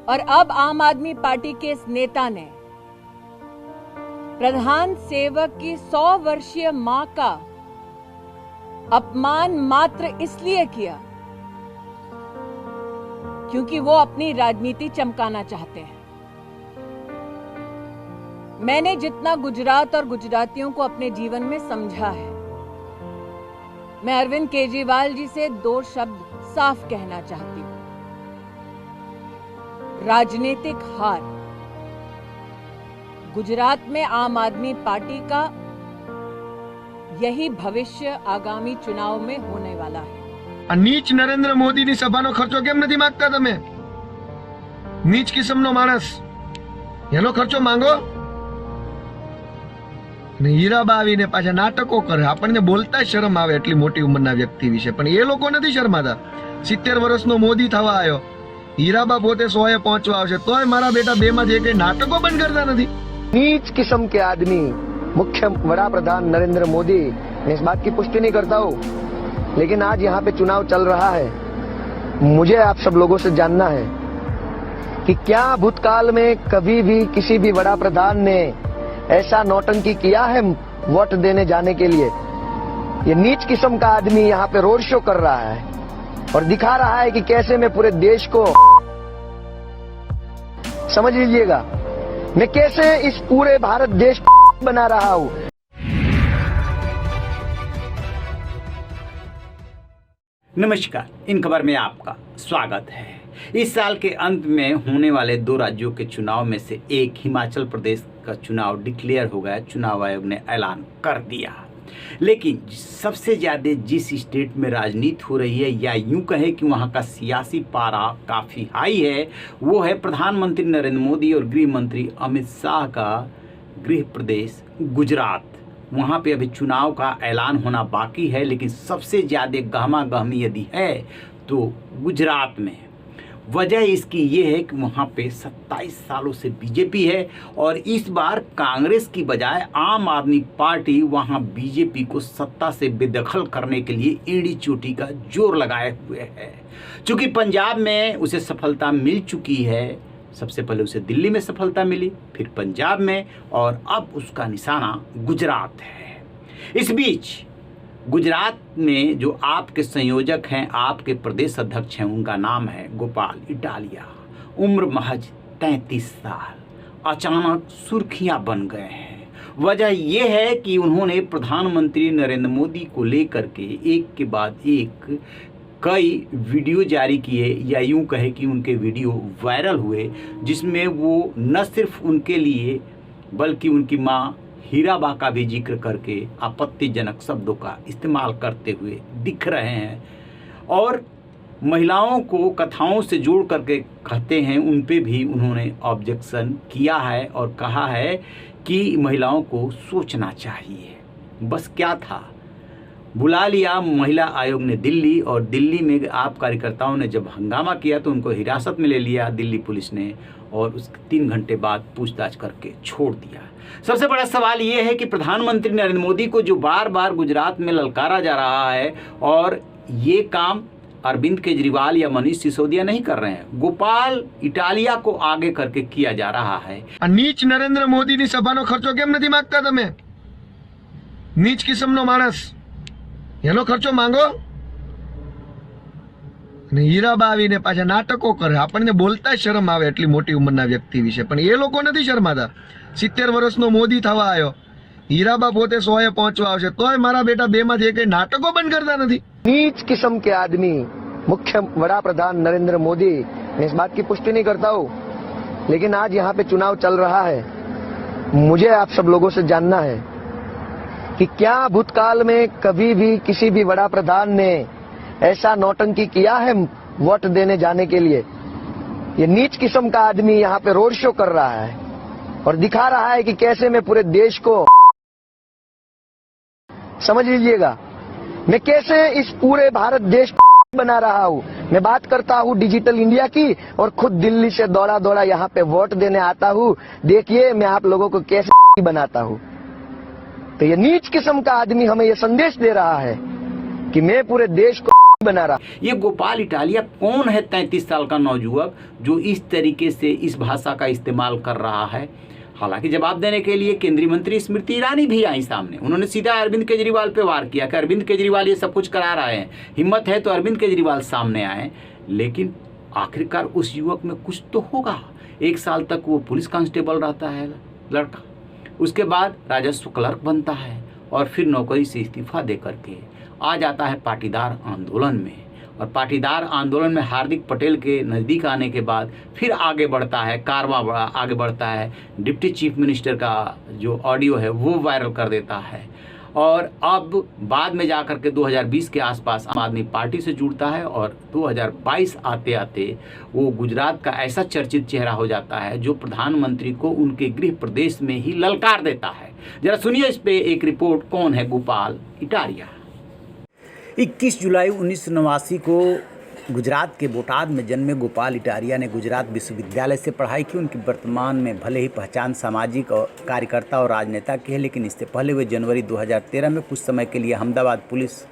और अब आम आदमी पार्टी के इस नेता ने प्रधान सेवक की 100 वर्षीय मां का अपमान मात्र इसलिए किया क्योंकि वो अपनी राजनीति चमकाना चाहते हैं। मैंने जितना गुजरात और गुजरातियों को अपने जीवन में समझा है, मैं अरविंद केजरीवाल जी से 2 शब्द साफ कहना चाहती हूं। राजनीतिक हार। गुजरात में आम आदमी पार्टी का यही भविष्य आगामी चुनाव में होने वाला है। નીચ નરેન્દ્ર મોદીની સભાનો ખર્ચો કેમ નથી માંગતા તમે? નીચ કિસ્મનો માણસ, એનો ખર્ચો માંગો ને હીરાબા આવીને પાછા નાટકો કરે. આપણને બોલતા શરમ આવે એટલી મોટી ઉંમરના વ્યક્તિ વિશે, પણ એ લોકો નથી શરમાતા. 70 વર્ષનો મોદી થવા આવ્યો, હીરાબા પોતે 100 એ પહોંચવા આવશે, તોય મારા બેટા 2 માંથી એક નાટકો બંધ કરતા નથી. नीच किस्म के आदमी मुख्य बड़ा प्रधान नरेंद्र मोदी, मैं इस बात की पुष्टि नहीं करता हूँ, लेकिन आज यहाँ पे चुनाव चल रहा है। मुझे आप सब लोगों से जानना है कि क्या भूतकाल में कभी भी किसी भी बड़ा प्रधान ने ऐसा नौटंकी किया है वोट देने जाने के लिए? ये नीच किस्म का आदमी यहाँ पे रोड शो कर रहा है और दिखा रहा है कि कैसे मैं पूरे देश को, समझ लीजिएगा, मैं कैसे इस पूरे भारत देश को बना रहा हूँ। नमस्कार, इन खबर में आपका स्वागत है। इस साल के अंत में होने वाले 2 राज्यों के चुनाव में से एक हिमाचल प्रदेश का चुनाव डिक्लेयर हो गया, चुनाव आयोग ने ऐलान कर दिया। लेकिन सबसे ज़्यादा जिस स्टेट में राजनीति हो रही है, या यूं कहें कि वहां का सियासी पारा काफ़ी हाई है, वो है प्रधानमंत्री नरेंद्र मोदी और गृह मंत्री अमित शाह का गृह प्रदेश गुजरात। वहाँ पे अभी चुनाव का ऐलान होना बाकी है, लेकिन सबसे ज़्यादा गहमा गहमी यदि है तो गुजरात में। वजह इसकी ये है कि वहाँ पे 27 सालों से बीजेपी है और इस बार कांग्रेस की बजाय आम आदमी पार्टी वहाँ बीजेपी को सत्ता से बेदखल करने के लिए एड़ी चोटी का जोर लगाए हुए है। चूँकि पंजाब में उसे सफलता मिल चुकी है, सबसे पहले उसे दिल्ली में सफलता मिली, फिर पंजाब में, और अब उसका निशाना गुजरात है। इस बीच गुजरात में जो आपके संयोजक हैं, आपके प्रदेश अध्यक्ष हैं, उनका नाम है गोपाल इटालिया। उम्र महज 33 साल, अचानक सुर्खियां बन गए हैं। वजह यह है कि उन्होंने प्रधानमंत्री नरेंद्र मोदी को लेकर के एक के बाद एक कई वीडियो जारी किए, या यूं कहे कि उनके वीडियो वायरल हुए, जिसमें वो न सिर्फ उनके लिए बल्कि उनकी मां हीराबा का भी जिक्र करके आपत्तिजनक शब्दों का इस्तेमाल करते हुए दिख रहे हैं, और महिलाओं को कथाओं से जोड़ करके कहते हैं, उन पे भी उन्होंने ऑब्जेक्शन किया है और कहा है कि महिलाओं को सोचना चाहिए। बस क्या था, बुला लिया महिला आयोग ने दिल्ली, और दिल्ली में आप कार्यकर्ताओं ने जब हंगामा किया तो उनको हिरासत में ले लिया दिल्ली पुलिस ने, और उसके 3 घंटे बाद पूछताछ करके छोड़ दिया। सबसे बड़ा सवाल ये है कि प्रधानमंत्री नरेंद्र मोदी को जो बार बार गुजरात में ललकारा जा रहा है, और ये काम अरविंद केजरीवाल या मनीष सिसोदिया नहीं कर रहे हैं, गोपाल इटालिया को आगे करके किया जा रहा है। નીચ નરેન્દ્ર મોદીની સભાનો ખર્ચો કેમ નથી માંગતા તમે? નીચ કિસ્મનો માણસ, એનો ખર્ચો માંગો ને હીરાબા આવીને પાછા નાટકો કરે. આપણને બોલતા શરમ આવે એટલી મોટી ઉંમરના વ્યક્તિ વિશે, પણ એ લોકો નથી શરમાતા. 70 વર્ષનો મોદી થવા આવ્યો, હીરાબા પોતે 100 એ પહોંચવા આવશે, તોય મારા બેટા 2 માંથી એક નાટકો બંધ કરતા નથી. नीच किस्म के आदमी मुख्य बड़ा प्रधान नरेंद्र मोदी, मैं इस बात की पुष्टि नहीं करता हूँ, लेकिन आज यहाँ पे चुनाव चल रहा है। मुझे आप सब लोगों से जानना है कि क्या भूतकाल में कभी भी किसी भी बड़ा प्रधान ने ऐसा नौटंकी किया है वोट देने जाने के लिए? ये नीच किस्म का आदमी यहाँ पे रोड शो कर रहा है और दिखा रहा है कि कैसे मैं पूरे देश को, समझ लीजिएगा, मैं कैसे इस पूरे भारत देश को बना रहा हूँ। मैं बात करता हूँ डिजिटल इंडिया की, और खुद दिल्ली से दौड़ा दौड़ा यहाँ पे वोट देने आता हूँ। देखिए मैं आप लोगों को कैसे बनाता हूँ। तो ये नीच किस्म का आदमी हमें ये संदेश दे रहा है कि मैं पूरे देश को बना रहा। ये गोपाल इटालिया कौन है? 33 साल का नौजुवक जो इस तरीके से इस भाषा का इस्तेमाल कर रहा है। हालांकि जवाब देने के लिए केंद्रीय मंत्री स्मृति ईरानी भी आई सामने। उन्होंने सीधा अरविंद केजरीवाल पे वार किया कि अरविंद केजरीवाल ये सब कुछ करा रहे हैं, हिम्मत है तो अरविंद केजरीवाल सामने आए। लेकिन आखिरकार उस युवक में कुछ तो होगा। 1 साल तक वो पुलिस कांस्टेबल रहता है लड़का, उसके बाद राजस्व क्लर्क बनता है और फिर नौकरी से इस्तीफा दे करके आ जाता है पाटीदार आंदोलन में। और पाटीदार आंदोलन में हार्दिक पटेल के नज़दीक आने के बाद फिर आगे बढ़ता है, कारवां आगे बढ़ता है। डिप्टी चीफ मिनिस्टर का जो ऑडियो है वो वायरल कर देता है और अब बाद में जाकर के 2020 के आसपास आम आदमी पार्टी से जुड़ता है और 2022 आते आते वो गुजरात का ऐसा चर्चित चेहरा हो जाता है जो प्रधानमंत्री को उनके गृह प्रदेश में ही ललकार देता है। जरा सुनिए इस पे एक रिपोर्ट। कौन है गोपाल इटालिया? 21 जुलाई 1989 को गुजरात के बोटाद में जन्मे गोपाल इटालिया ने गुजरात विश्वविद्यालय से पढ़ाई की। उनकी वर्तमान में भले ही पहचान सामाजिक और कार्यकर्ता और राजनेता की है, लेकिन इससे पहले वे जनवरी 2013 में कुछ समय के लिए अहमदाबाद पुलिस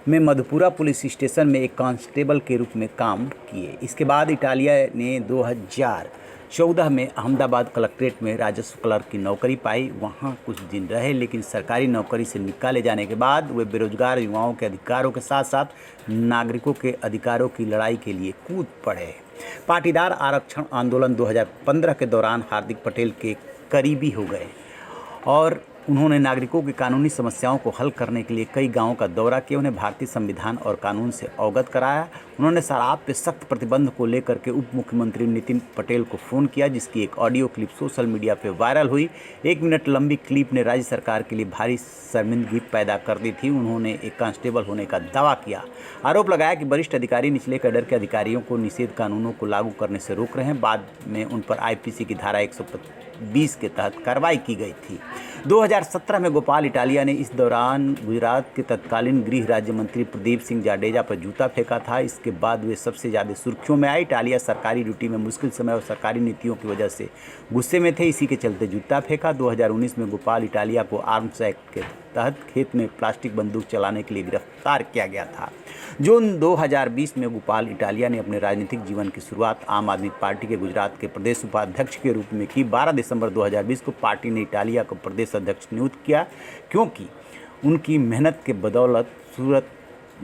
में मधुपुरा पुलिस स्टेशन में एक कांस्टेबल के रूप में काम किए। इसके बाद इटालिया ने 2014 में अहमदाबाद कलेक्ट्रेट में राजस्व क्लर्क की नौकरी पाई। वहां कुछ दिन रहे, लेकिन सरकारी नौकरी से निकाले जाने के बाद वे बेरोजगार युवाओं के अधिकारों के साथ साथ नागरिकों के अधिकारों की लड़ाई के लिए कूद पड़े। पाटीदार आरक्षण आंदोलन 2015 के दौरान हार्दिक पटेल के करीबी हो गए और उन्होंने नागरिकों की कानूनी समस्याओं को हल करने के लिए कई गांवों का दौरा किया, उन्हें भारतीय संविधान और कानून से अवगत कराया। उन्होंने शराब पे सख्त प्रतिबंध को लेकर के उप मुख्यमंत्री नितिन पटेल को फ़ोन किया, जिसकी एक ऑडियो क्लिप सोशल मीडिया पे वायरल हुई। 1 मिनट लंबी क्लिप ने राज्य सरकार के लिए भारी शर्मिंदगी पैदा कर दी थी। उन्होंने एक कांस्टेबल होने का दावा किया, आरोप लगाया कि वरिष्ठ अधिकारी निचले कैडर के अधिकारियों को निषेध कानूनों को लागू करने से रोक रहे हैं। बाद में उन पर IPC की धारा 120 के तहत कार्रवाई की गई थी। 2017 में गोपाल इटालिया ने इस दौरान गुजरात के तत्कालीन गृह राज्य मंत्री प्रदीप सिंह जाडेजा पर जूता फेंका था। इसके बाद वे सबसे ज़्यादा सुर्खियों में आए। इटालिया सरकारी ड्यूटी में मुश्किल समय और सरकारी नीतियों की वजह से गुस्से में थे, इसी के चलते जूता फेंका। 2019 में गोपाल इटालिया को आर्म्स एक्ट के तहत खेत में प्लास्टिक बंदूक चलाने के लिए गिरफ्तार किया गया था। जून 2020 में गोपाल इटालिया ने अपने राजनीतिक जीवन की शुरुआत आम आदमी पार्टी के गुजरात के प्रदेश उपाध्यक्ष के रूप में की। 12 दिसंबर 2020 को पार्टी ने इटालिया को प्रदेश अध्यक्ष नियुक्त किया, क्योंकि उनकी मेहनत के बदौलत सूरत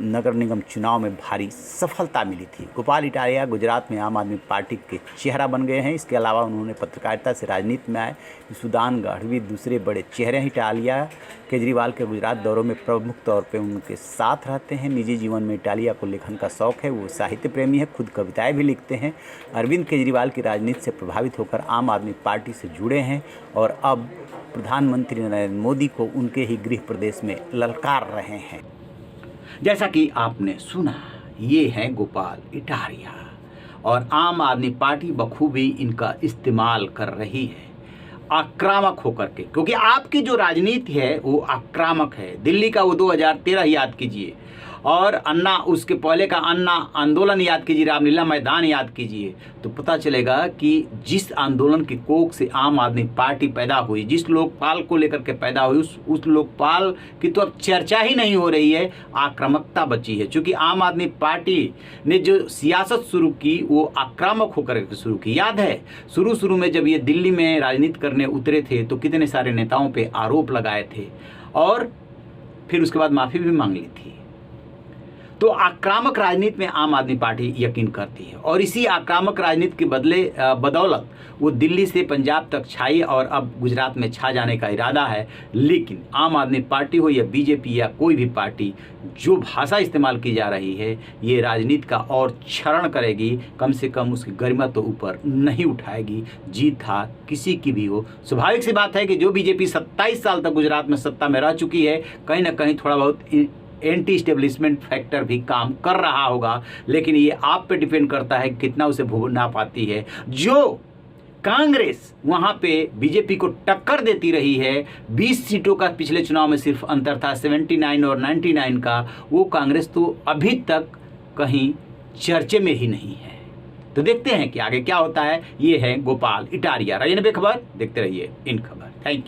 नगर निगम चुनाव में भारी सफलता मिली थी। गोपाल इटालिया गुजरात में आम आदमी पार्टी के चेहरा बन गए हैं। इसके अलावा उन्होंने पत्रकारिता से राजनीति में आए। सुदान गढ़वी दूसरे बड़े चेहरे हैं। इटालिया केजरीवाल के गुजरात दौरों में प्रमुख तौर पे उनके साथ रहते हैं। निजी जीवन में इटालिया को लेखन का शौक़ है, वो साहित्य प्रेमी है, खुद कविताएँ भी लिखते हैं। अरविंद केजरीवाल की राजनीति से प्रभावित होकर आम आदमी पार्टी से जुड़े हैं और अब प्रधानमंत्री नरेंद्र मोदी को उनके ही गृह प्रदेश में ललकार रहे हैं। जैसा कि आपने सुना, ये है गोपाल इटालिया और आम आदमी पार्टी बखूबी इनका इस्तेमाल कर रही है आक्रामक होकर के, क्योंकि आपकी जो राजनीति है वो आक्रामक है। दिल्ली का वो 2013 याद कीजिए और अन्ना, उसके पहले का अन्ना आंदोलन याद कीजिए, रामलीला मैदान याद कीजिए, तो पता चलेगा कि जिस आंदोलन की कोख से आम आदमी पार्टी पैदा हुई, जिस लोकपाल को लेकर के पैदा हुई, उस लोकपाल की तो अब चर्चा ही नहीं हो रही है, आक्रामकता बची है। क्योंकि आम आदमी पार्टी ने जो सियासत शुरू की वो आक्रामक होकर के शुरू की। याद है शुरू में जब ये दिल्ली में राजनीति करने उतरे थे तो कितने सारे नेताओं पर आरोप लगाए थे और फिर उसके बाद माफ़ी भी मांग ली थी। तो आक्रामक राजनीति में आम आदमी पार्टी यकीन करती है और इसी आक्रामक राजनीति के बदौलत वो दिल्ली से पंजाब तक छाई और अब गुजरात में छा जाने का इरादा है। लेकिन आम आदमी पार्टी हो या बीजेपी या कोई भी पार्टी, जो भाषा इस्तेमाल की जा रही है ये राजनीति का और क्षरण करेगी, कम से कम उसकी गरिमा तो ऊपर नहीं उठाएगी। जीत हार किसी की भी हो, स्वाभाविक सी बात है कि जो बीजेपी 27 साल तक गुजरात में सत्ता में रह चुकी है, कहीं ना कहीं थोड़ा बहुत एंटी इस्टेब्लिशमेंट फैक्टर भी काम कर रहा होगा। लेकिन ये आप पे डिपेंड करता है कितना उसे भुना पाती है। जो कांग्रेस वहाँ पे बीजेपी को टक्कर देती रही है, 20 सीटों का पिछले चुनाव में सिर्फ अंतर था 79 और 99 का, वो कांग्रेस तो अभी तक कहीं चर्चे में ही नहीं है। तो देखते हैं कि आगे क्या होता है। ये है गोपाल इटालिया। रहिए बेखबर, देखते रहिए इन खबर। Thank you.